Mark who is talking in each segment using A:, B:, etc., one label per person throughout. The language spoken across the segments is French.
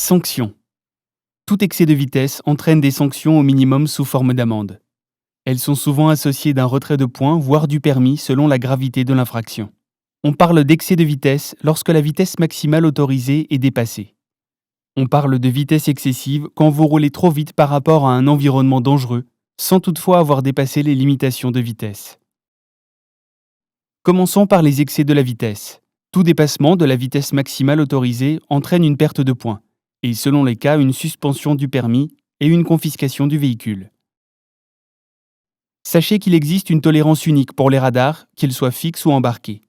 A: Sanctions. Tout excès de vitesse entraîne des sanctions au minimum sous forme d'amende. Elles sont souvent associées d'un retrait de points, voire du permis, selon la gravité de l'infraction. On parle d'excès de vitesse lorsque la vitesse maximale autorisée est dépassée. On parle de vitesse excessive quand vous roulez trop vite par rapport à un environnement dangereux, sans toutefois avoir dépassé les limitations de vitesse. Commençons par les excès de la vitesse. Tout dépassement de la vitesse maximale autorisée entraîne une perte de points, et selon les cas, une suspension du permis et une confiscation du véhicule. Sachez qu'il existe une tolérance unique pour les radars, qu'ils soient fixes ou embarqués.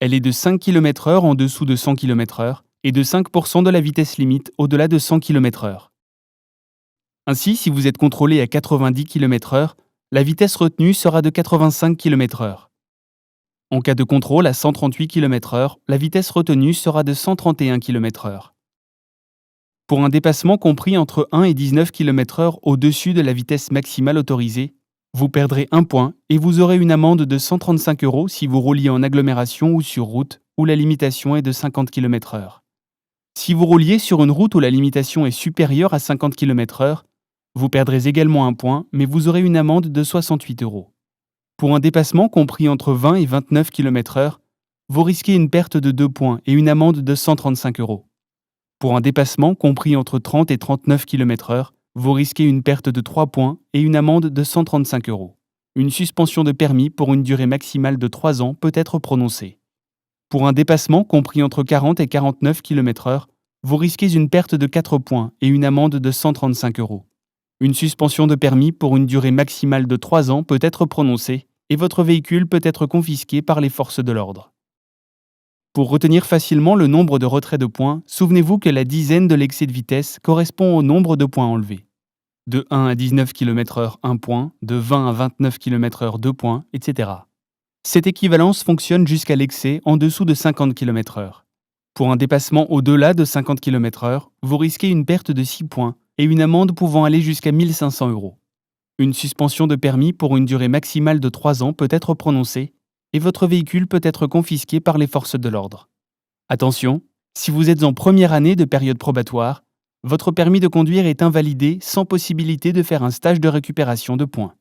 A: Elle est de 5 km/h en dessous de 100 km/h et de 5% de la vitesse limite au-delà de 100 km/h. Ainsi, si vous êtes contrôlé à 90 km/h, la vitesse retenue sera de 85 km/h. En cas de contrôle à 138 km/h, la vitesse retenue sera de 131 km/h. Pour un dépassement compris entre 1 et 19 km/h au-dessus de la vitesse maximale autorisée, vous perdrez 1 point et vous aurez une amende de 135 € si vous rouliez en agglomération ou sur route où la limitation est de 50 km/h. Si vous rouliez sur une route où la limitation est supérieure à 50 km/h, vous perdrez également 1 point, mais vous aurez une amende de 68 €. Pour un dépassement compris entre 20 et 29 km/h, vous risquez une perte de 2 points et une amende de 135 €. Pour un dépassement compris entre 30 et 39 km/h, vous risquez une perte de 3 points et une amende de 135 €. Une suspension de permis pour une durée maximale de 3 ans peut être prononcée. Pour un dépassement compris entre 40 et 49 km/h, vous risquez une perte de 4 points et une amende de 135 €. Une suspension de permis pour une durée maximale de 3 ans peut être prononcée et votre véhicule peut être confisqué par les forces de l'ordre. Pour retenir facilement le nombre de retraits de points, souvenez-vous que la dizaine de l'excès de vitesse correspond au nombre de points enlevés. De 1 à 19 km/h, 1 point, de 20 à 29 km/h, 2 points, etc. Cette équivalence fonctionne jusqu'à l'excès en dessous de 50 km/h. Pour un dépassement au-delà de 50 km/h, vous risquez une perte de 6 points et une amende pouvant aller jusqu'à 1 500 €. Une suspension de permis pour une durée maximale de 3 ans peut être prononcée et votre véhicule peut être confisqué par les forces de l'ordre. Attention, si vous êtes en première année de période probatoire, votre permis de conduire est invalidé sans possibilité de faire un stage de récupération de points.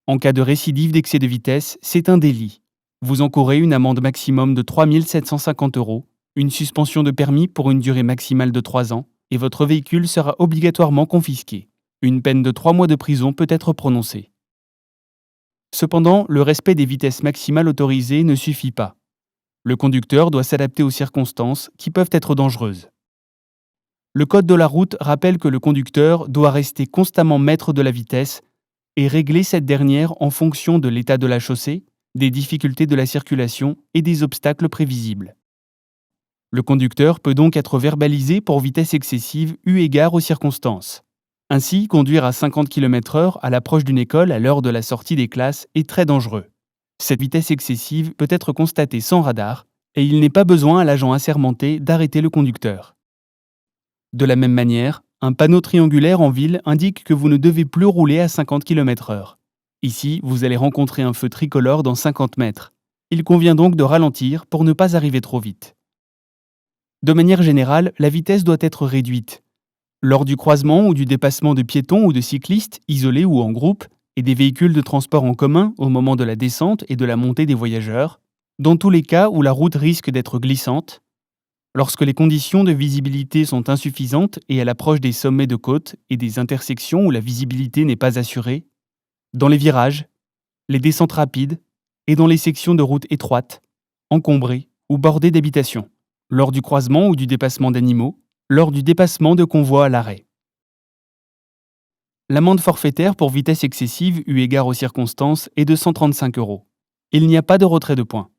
A: En cas de récidive d'excès de vitesse, c'est un délit. Vous encourez une amende maximum de 3 750 €, une suspension de permis pour une durée maximale de 3 ans et votre véhicule sera obligatoirement confisqué. Une peine de 3 mois de prison peut être prononcée. Cependant, le respect des vitesses maximales autorisées ne suffit pas. Le conducteur doit s'adapter aux circonstances qui peuvent être dangereuses. Le code de la route rappelle que le conducteur doit rester constamment maître de la vitesse et régler cette dernière en fonction de l'état de la chaussée, des difficultés de la circulation et des obstacles prévisibles. Le conducteur peut donc être verbalisé pour vitesse excessive eu égard aux circonstances. Ainsi, conduire à 50 km/h à l'approche d'une école à l'heure de la sortie des classes est très dangereux. Cette vitesse excessive peut être constatée sans radar et il n'est pas besoin à l'agent assermenté d'arrêter le conducteur. De la même manière, un panneau triangulaire en ville indique que vous ne devez plus rouler à 50 km/h. Ici, vous allez rencontrer un feu tricolore dans 50 mètres. Il convient donc de ralentir pour ne pas arriver trop vite. De manière générale, la vitesse doit être réduite. Lors du croisement ou du dépassement de piétons ou de cyclistes, isolés ou en groupe, et des véhicules de transport en commun au moment de la descente et de la montée des voyageurs, dans tous les cas où la route risque d'être glissante, lorsque les conditions de visibilité sont insuffisantes et à l'approche des sommets de côte et des intersections où la visibilité n'est pas assurée, dans les virages, les descentes rapides et dans les sections de routes étroites, encombrées ou bordées d'habitations, lors du croisement ou du dépassement d'animaux, lors du dépassement de convois à l'arrêt. L'amende forfaitaire pour vitesse excessive eu égard aux circonstances est de 135 €. Il n'y a pas de retrait de points.